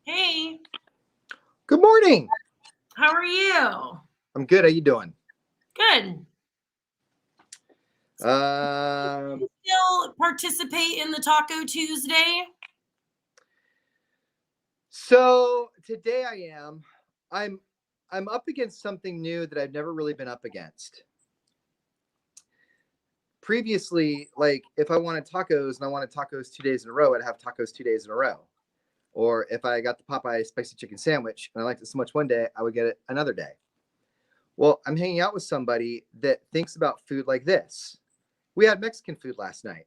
Hey, Good morning. how are you? I'm good. How you doing? Good. Um, You still participate in the Taco Tuesday? so today I am. I'm I'm up against something new that I've never really been up against. Previously, like if I wanted tacos and I wanted tacos 2 days in a row, I'd have tacos 2 days in a row. Or if I got the Popeye spicy chicken sandwich and I liked it so much one day, I would get it another day. Well, I'm hanging out with somebody that thinks about food like this. We had Mexican food last night.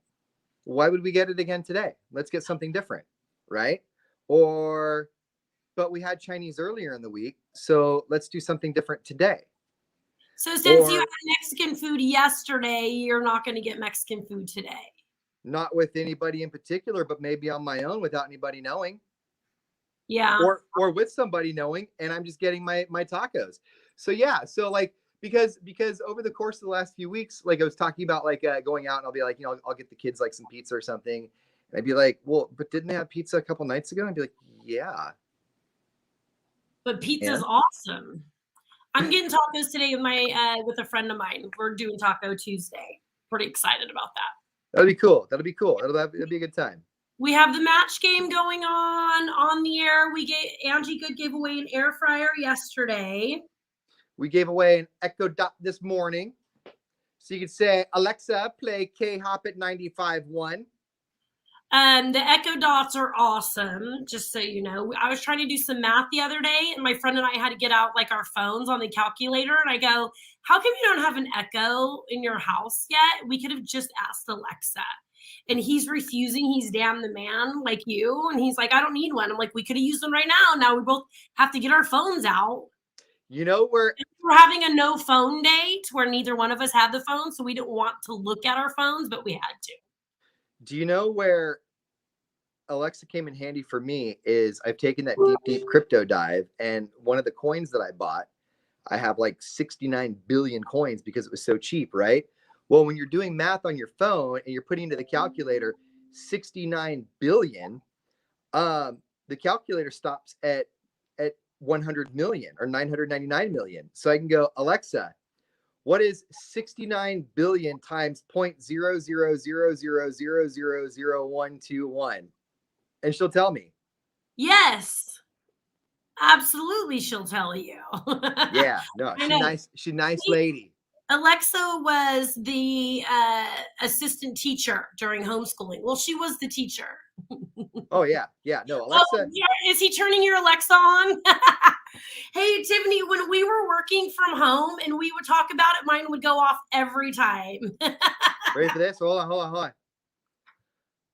Why would we get it again today? Let's get something different, right? Or, but we had Chinese earlier in the week, so let's do something different today. So since you had Or Mexican food yesterday, you're not going to get Mexican food today. not with anybody in particular, but maybe on my own without anybody knowing. Yeah. Or with somebody knowing, and I'm just getting my tacos. So yeah, so like because over the course of the last few weeks, like I was talking about like going out and I'll be like, I'll get the kids like some pizza or something. And I'd be like, well, but didn't they have pizza a couple nights ago? And I'd be like, yeah. But pizza's And awesome. I'm getting tacos today with a friend of mine. We're doing Taco Tuesday. Pretty excited about that. that'll be cool. That'll be cool. That'll be a good time. We have the match game going on the air. Angie Good gave away an air fryer yesterday. We gave away an Echo Dot this morning. So you could say, Alexa, play K-Hop at 95.1. The Echo Dots are awesome, just so you know. I was trying to do some math the other day, and my friend and I had to get out like our phones on the calculator, and I go, how come you don't have an Echo in your house yet? We could have just asked Alexa. And he's refusing. He's damn the man like you. And he's like, I don't need one. I'm like, we could have used one right now. Now we both have to get our phones out. You know where We're having a no phone date where neither one of us had the phone, so we didn't want to look at our phones, but we had to. do you know where Alexa came in handy for me is I've taken that deep crypto dive, and one of the coins that I bought, I have like 69 billion coins because it was so cheap, right? Well, when you're doing math on your phone and you're putting into the calculator 69 billion, the calculator stops at 100 million or 999 million. So I can go, Alexa, what is 69 billion times 0.0000000121? And she'll tell me. Yes, absolutely. She'll tell you. Yeah, no, I know. She's nice lady. Alexa was the assistant teacher during homeschooling. Well, she was the teacher. Oh yeah, no, Alexa. Oh, yeah. Is he turning your Alexa on? Hey, Tiffany, when we were working from home and we would talk about it, mine would go off every time. Ready for this? Hold on.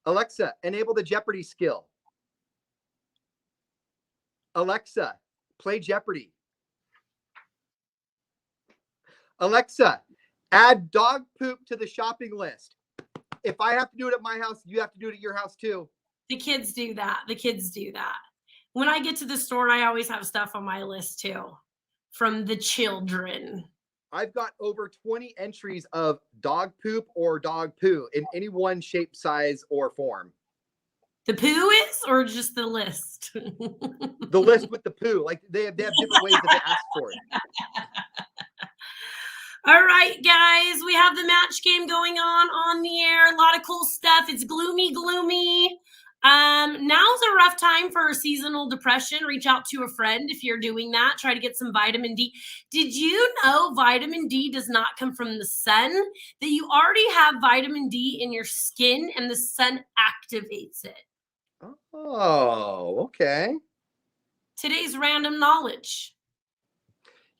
Alexa, enable the Jeopardy skill. Alexa, play Jeopardy. Alexa, add dog poop to the shopping list. If I have to do it at my house, you have to do it at your house too. The kids do that. When I get to the store, I always have stuff on my list too from the children. I've got over 20 entries of dog poop or dog poo in any one shape, size, or form. The poo is, or just the list? The list with the poo. Like they have different ways that they ask for it. All right, guys, we have the match game going on the air. A lot of cool stuff. It's gloomy. Now's a rough time for seasonal depression. Reach out to a friend if you're doing that. Try to get some vitamin D. Did you know vitamin D does not come from the sun? That you already have vitamin D in your skin and the sun activates it. Oh, okay. Today's random knowledge.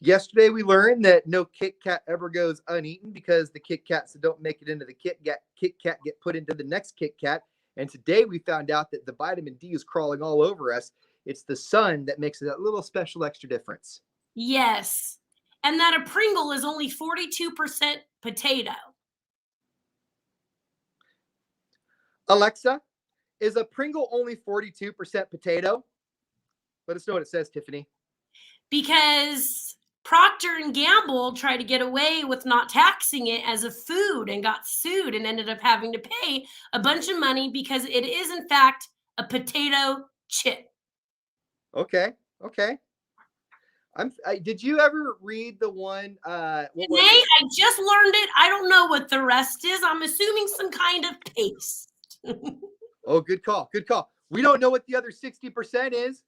Yesterday we learned that no Kit Kat ever goes uneaten because the Kit Kats that don't make it into the Kit Kat get put into the next Kit Kat. And today we found out that the vitamin D is crawling all over us. It's the sun that makes it a little special extra difference. Yes. And that a Pringle is only 42% potato. Alexa, is a Pringle only 42% potato? Let us know what it says, Tiffany. Because Procter & Gamble tried to get away with not taxing it as a food and got sued and ended up having to pay a bunch of money because it is, in fact, a potato chip. Okay. Okay. Did you ever read the one? What Today, was it? I just learned it. I don't know what the rest is. I'm assuming some kind of paste. Oh, good call. Good call. We don't know what the other 60% is.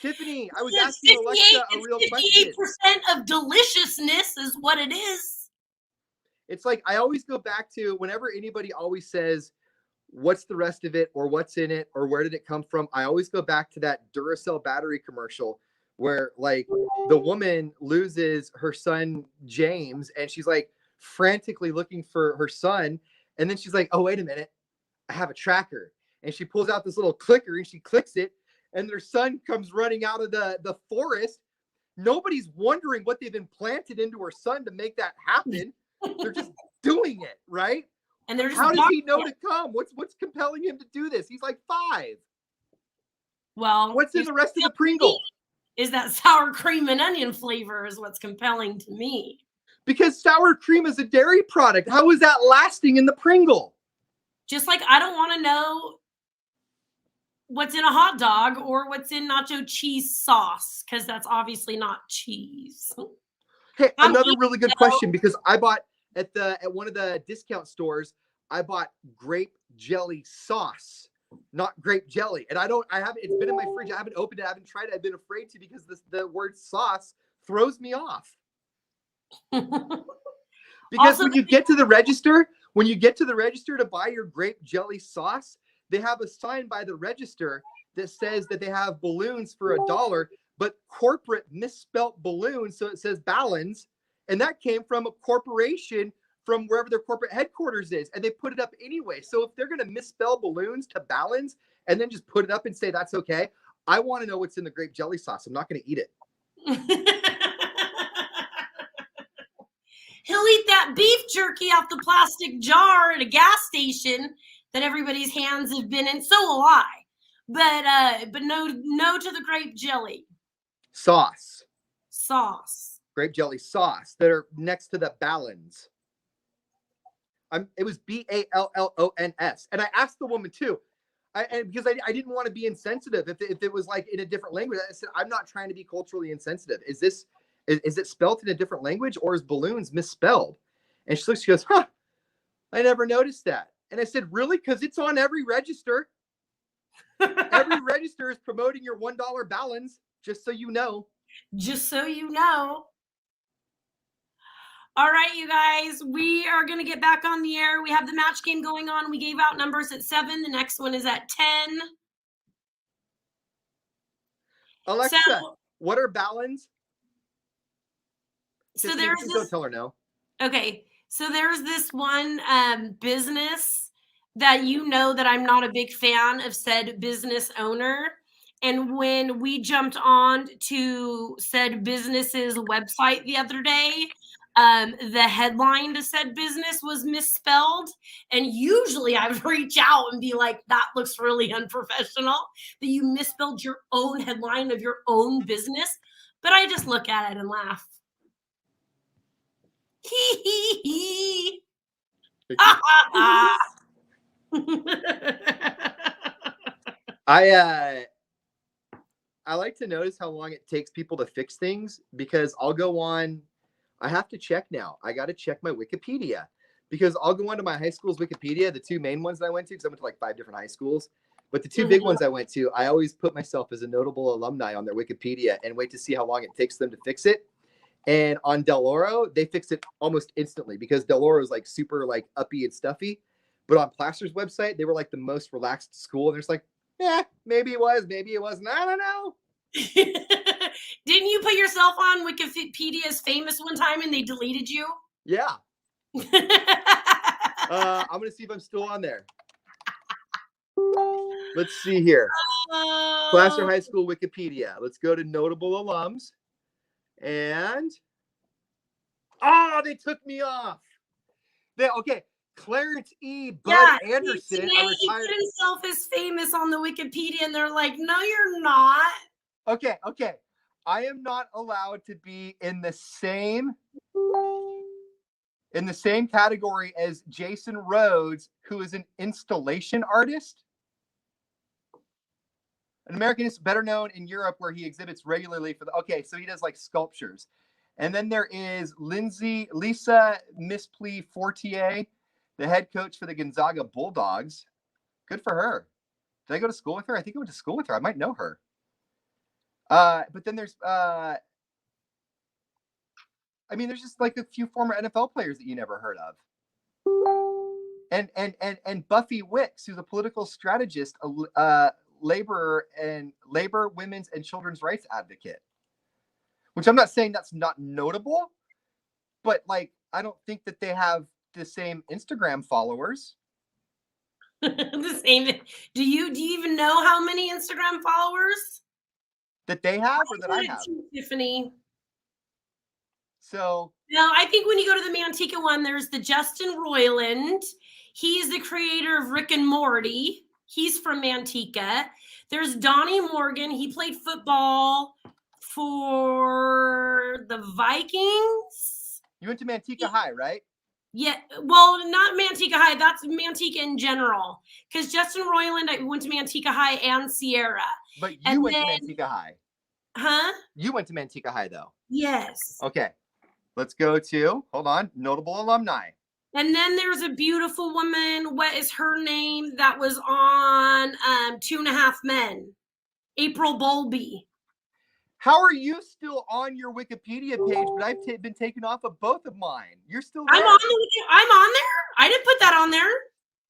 Tiffany, I was asking Alexa a real question. 58% of deliciousness is what it is. It's like I always go back to whenever anybody always says, what's the rest of it or what's in it or where did it come from? I always go back to that Duracell battery commercial where like the woman loses her son, James, and she's like frantically looking for her son. And then she's like, oh, wait a minute. I have a tracker. And she pulls out this little clicker and she clicks it. And their son comes running out of the forest. Nobody's wondering what they've implanted into her son to make that happen. They're just doing it, right? And they're just How does he know to come? What's compelling him to do this? He's like 5. Well, What's in the rest of the Pringle? Is that sour cream and onion flavor is what's compelling to me. Because sour cream is a dairy product. How is that lasting in the Pringle? Just like I don't want to know what's in a hot dog or what's in nacho cheese sauce, because that's obviously not cheese. Hey, another really good question, because I bought at one of the discount stores, I bought grape jelly sauce, not grape jelly. And it's been in my fridge. I haven't opened it. I haven't tried it. I've been afraid to because the word sauce throws me off. Because Also, when you get to the register to buy your grape jelly sauce, they have a sign by the register that says that they have balloons for $1, but corporate misspelt balloons, so it says Ballons, and that came from a corporation from wherever their corporate headquarters is, and they put it up anyway. So if they're going to misspell balloons to Ballons and then just put it up and say that's okay, I want to know what's in the grape jelly sauce. I'm not going to eat it. He'll eat that beef jerky out the plastic jar at a gas station that everybody's hands have been in. So will I. But no to the grape jelly Sauce. Grape jelly sauce that are next to the Ballons. It was Ballons. And I asked the woman too, because I didn't want to be insensitive. If it was like in a different language, I said, I'm not trying to be culturally insensitive. Is it spelled in a different language or is balloons misspelled? And she goes, huh, I never noticed that. And I said, really? Because it's on every register. Every register is promoting your $1 Ballons, just so you know. Just so you know. All right, you guys, we are going to get back on the air. We have the match game going on. We gave out numbers at 7. The next one is at 10. Alexa, what are Ballons? So there's this, don't tell her no. Okay, so there's this one business that that I'm not a big fan of said business owner. And when we jumped on to said business's website the other day, the headline to said business was misspelled. And usually I would reach out and be like, that looks really unprofessional that you misspelled your own headline of your own business. But I just look at it and laugh. Hee hee hee. I like to notice how long it takes people to fix things, because I'll go on. I have to check now. I got to check my Wikipedia, because I'll go onto my high school's Wikipedia, the 2 main ones that I went to, because I went to like 5 different high schools. But the 2 big ones I went to, I always put myself as a notable alumni on their Wikipedia and wait to see how long it takes them to fix it. And on Del Oro, they fixed it almost instantly, because Del Oro is like super like uppy and stuffy. But on Plaster's website, they were like the most relaxed school. And there's like, yeah, maybe it was, maybe it wasn't. I don't know. Didn't you put yourself on Wikipedia's famous one time and they deleted you? Yeah. I'm going to see if I'm still on there. Let's see here. Plaster High School Wikipedia. Let's go to notable alums. And they took me off. Okay. Clarence E. Bud Anderson. He put himself as famous on the Wikipedia, and they're like, no, you're not. Okay. I am not allowed to be in the same category as Jason Rhodes, who is an installation artist. An American is better known in Europe where he exhibits regularly for the, okay, so he does like sculptures. And then there is Lisa Misplee Fortier, the head coach for the Gonzaga Bulldogs. Good for her. Did I go to school with her? I think I went to school with her. I might know her. But then there's, there's just like a few former NFL players that you never heard of. And Buffy Wicks, who's a political strategist, labor, women's, and children's rights advocate. Which I'm not saying that's not notable, but like I don't think that they have the same Instagram followers. The same. Do you even know how many Instagram followers that they have or that I have? Tiffany. So no, I think when you go to the Manteca one, there's the Justin Roiland. He's the creator of Rick and Morty. He's from Manteca. There's Donnie Morgan. He played football for the Vikings. You went to Manteca High, right? Yeah, well, not Manteca High. That's Manteca in general. Because Justin Roiland, I went to Manteca High and Sierra. But you went to Manteca High. Huh? You went to Manteca High, though. Yes. Okay. Let's go to, hold on, notable alumni. And then there's a beautiful woman. What is her name? That was on 2.5 Men. April Bowlby. How are you still on your Wikipedia page, but I've been taken off of both of mine? You're still there. I'm on there. I didn't put that on there.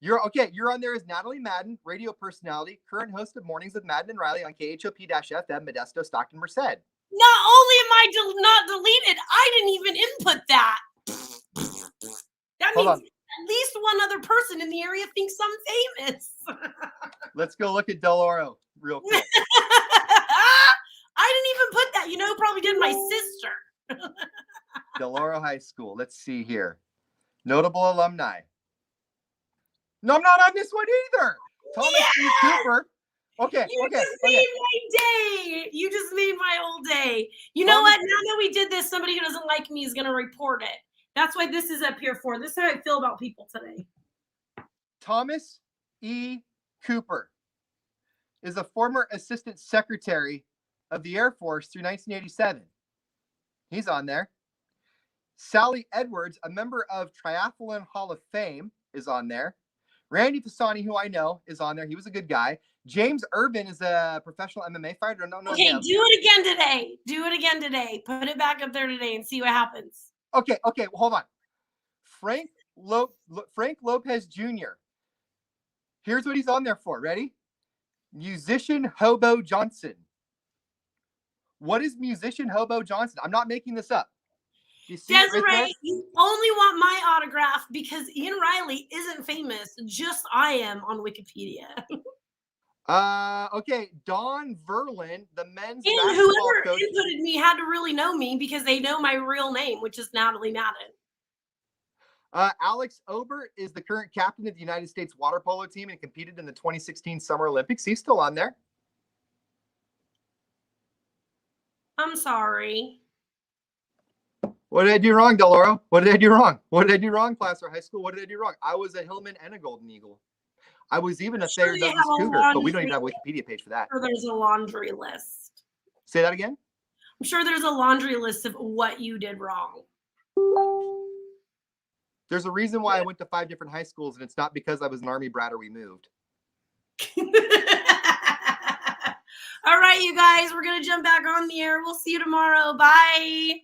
You're okay. You're on there as Natalie Madden, radio personality, current host of Mornings with Madden and Riley on KHOP-FM, Modesto, Stockton, Merced. Not only am I not deleted, I didn't even input that. That means at least one other person in the area thinks I'm famous. Let's go look at Del Oro real quick. I didn't even put that. You know who probably did? My sister. Del Oro High School. Let's see here. Notable alumni. No, I'm not on this one either. Thomas E. Cooper. Okay. You just made my day. You just made my whole day. You know what? Now that we did this, somebody who doesn't like me is going to report it. That's why this is up here for. This is how I feel about people today. Thomas E. Cooper is a former assistant secretary of the Air Force through 1987. He's on there. Sally Edwards, a member of Triathlon Hall of Fame, is on there. Randy Fasani, who I know, is on there. He was a good guy. James Urban is a professional MMA fighter. Okay, do it again today. Do it again today. Put it back up there today and see what happens. Okay, well, hold on. Frank Lopez Jr. Here's what he's on there for. Ready? Musician Hobo Johnson. What is Musician Hobo Johnson? I'm not making this up. Desiree, right, you only want my autograph because Ian Riley isn't famous. Just I am on Wikipedia. Okay. Don Verlin, the men's and whoever coach. Inputted me had to really know me because they know my real name, which is Natalie Madden. Alex Obert is the current captain of the United States water polo team and competed in the 2016 Summer Olympics. He's still on there. I'm sorry. What did I do wrong, Del Oro? What did I do wrong? What did I do wrong, Placer High School? What did I do wrong? I was a Hillman and a Golden Eagle. I was even a Thayer Douglas Cougar, but we don't even have a Wikipedia page for that. I'm sure there's a laundry list. Say that again? I'm sure there's a laundry list of what you did wrong. There's a reason why I went to 5 different high schools, and it's not because I was an Army brat or we moved. All right, you guys, we're going to jump back on the air. We'll see you tomorrow. Bye.